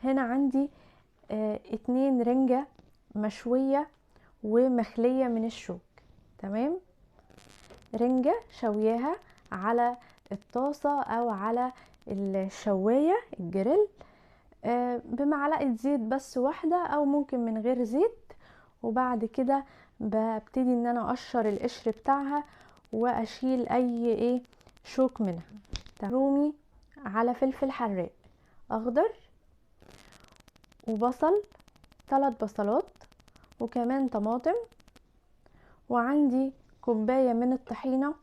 هنا عندي 2 رنجة مشوية ومخلية من الشوك. تمام، رنجة شوياها على الطاسة او على الشواية الجريل بمعلقة زيت بس واحدة، او ممكن من غير زيت. وبعد كده ببتدي ان انا اقشر القشر بتاعها واشيل اي شوك منها. رومي على فلفل حراق اخضر وبصل 3 بصلات وكمان طماطم، وعندي كوباية من الطحينة،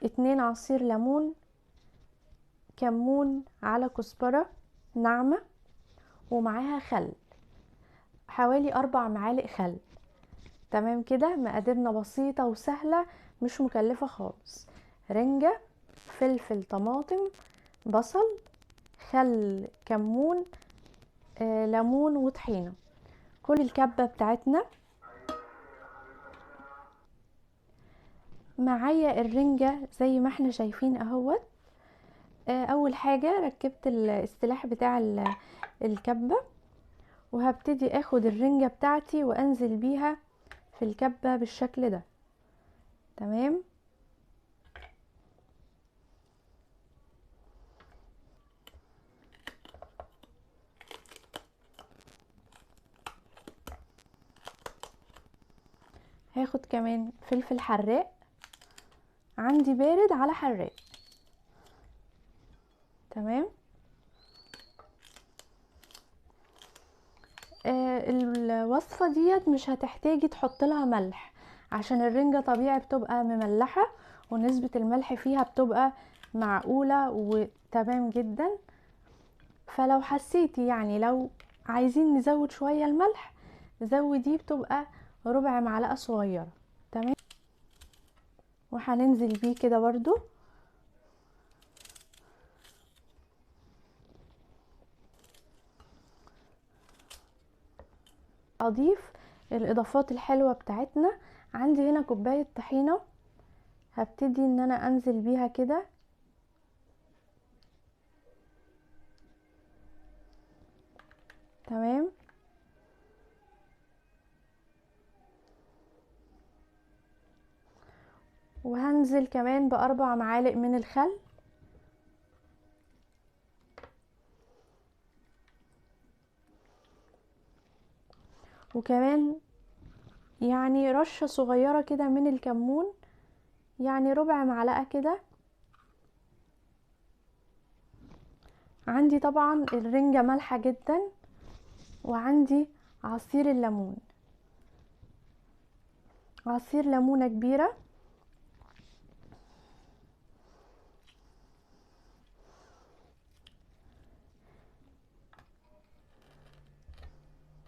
2 عصير ليمون، كمون على كزبرة ناعمة، ومعاها خل حوالي 4 معالق خل. تمام كده، مقاديرنا بسيطة وسهلة مش مكلفة خالص. رنجة، فلفل، طماطم، بصل، خل، كمون، ليمون وطحينة. كل الكبة بتاعتنا معايا الرنجة زي ما احنا شايفين اهوت. اول حاجة ركبت الاستلاح بتاع الكبة، وهبتدي اخد الرنجة بتاعتي وانزل بيها في الكبة بالشكل ده. تمام، هاخد كمان فلفل حراق، عندي بارد على حراق. تمام، الوصفة ديت مش هتحتاجي تحط لها ملح، عشان الرنجة طبيعي بتبقى مملحة ونسبة الملح فيها بتبقى معقولة وتمام جدا. فلو حسيتي يعني لو عايزين نزود شوية الملح زوديه، بتبقى ربع معلقة صغيرة. تمام، وهننزل بيه كده برضو. اضيف الاضافات الحلوة بتاعتنا. عندي هنا كوباية طحينة، هبتدي ان انا انزل بيها كده. تمام، وهنزل كمان ب4 معالق من الخل، وكمان يعني رشة صغيرة كده من الكمون، يعني ربع معلقة كده. عندي طبعا الرنجة مالحة جدا، وعندي عصير الليمون، عصير ليمونة كبيرة.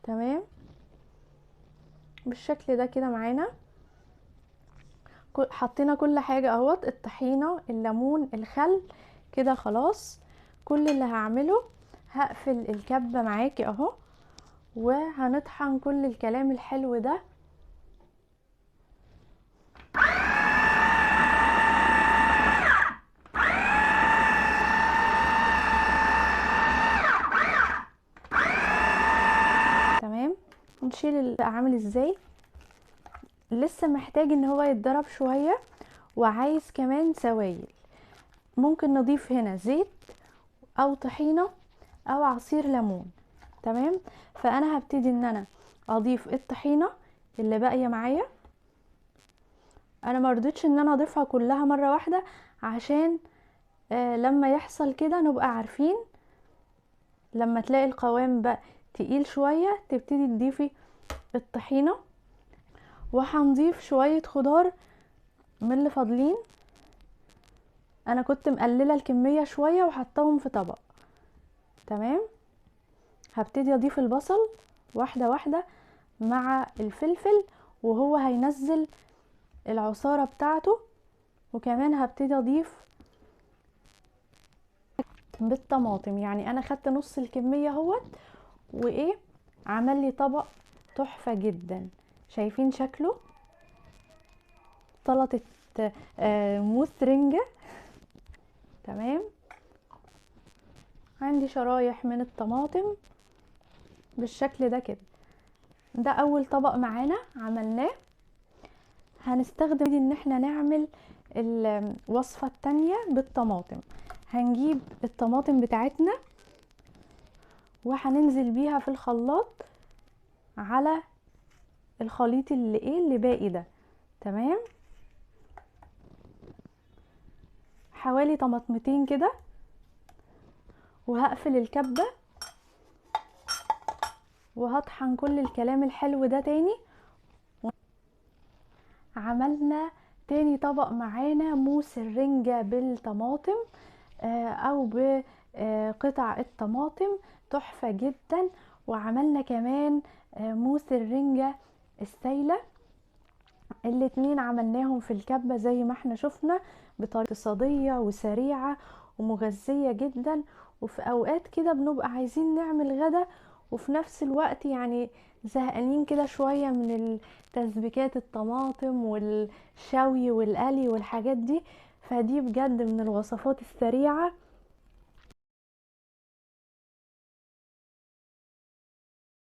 تمام، بالشكل ده كده معانا حطينا كل حاجة اهوت، الطحينة، الليمون، الخل، كده خلاص. كل اللي هعمله هقفل الكبة معاكي اهو، وهنطحن كل الكلام الحلو ده. تمام، نشيل عامل ازاي. لسه محتاج ان هو يتضرب شوية، وعايز كمان سوائل. ممكن نضيف هنا زيت او طحينة او عصير ليمون. تمام، فانا هبتدي ان انا اضيف الطحينة اللي باقية معايا. انا مرضتش ان انا اضيفها كلها مرة واحدة، عشان لما يحصل كده نبقى عارفين. لما تلاقي القوام بقى تقيل شوية تبتدي تضيفي الطحينة. وهنضيف شوية خضار من اللي فاضلين، انا كنت مقلله الكميه شويه وحطاهم في طبق. تمام، هبتدي اضيف البصل واحده واحده مع الفلفل، وهو هينزل العصاره بتاعته. وكمان هبتدي اضيف بالطماطم، يعني انا خدت نص الكميه اهوت، عمل لي طبق تحفه جدا. شايفين شكله؟ سلطه موس رنجه. تمام، عندي شرايح من الطماطم بالشكل ده كده. ده اول طبق معانا عملناه. هنستخدم ان احنا نعمل الوصفة التانية بالطماطم. هنجيب الطماطم بتاعتنا وهننزل بيها في الخلاط على الخليط اللي باقي ده. تمام، حوالي طماطمتين كده، وهقفل الكبة وهطحن كل الكلام الحلو ده تاني. عملنا تاني طبق معانا موس الرنجة بالطماطم او بقطع الطماطم، تحفة جدا. وعملنا كمان موس الرنجة السايلة. الاتنين عملناهم في الكبة زي ما احنا شفنا، بطريقة اقتصادية وسريعة ومغذية جدا. وفي اوقات كده بنبقى عايزين نعمل غدا وفي نفس الوقت يعني زهقانين كده شوية من تسبيكات الطماطم والشوي والقلي والحاجات دي، فدي بجد من الوصفات السريعة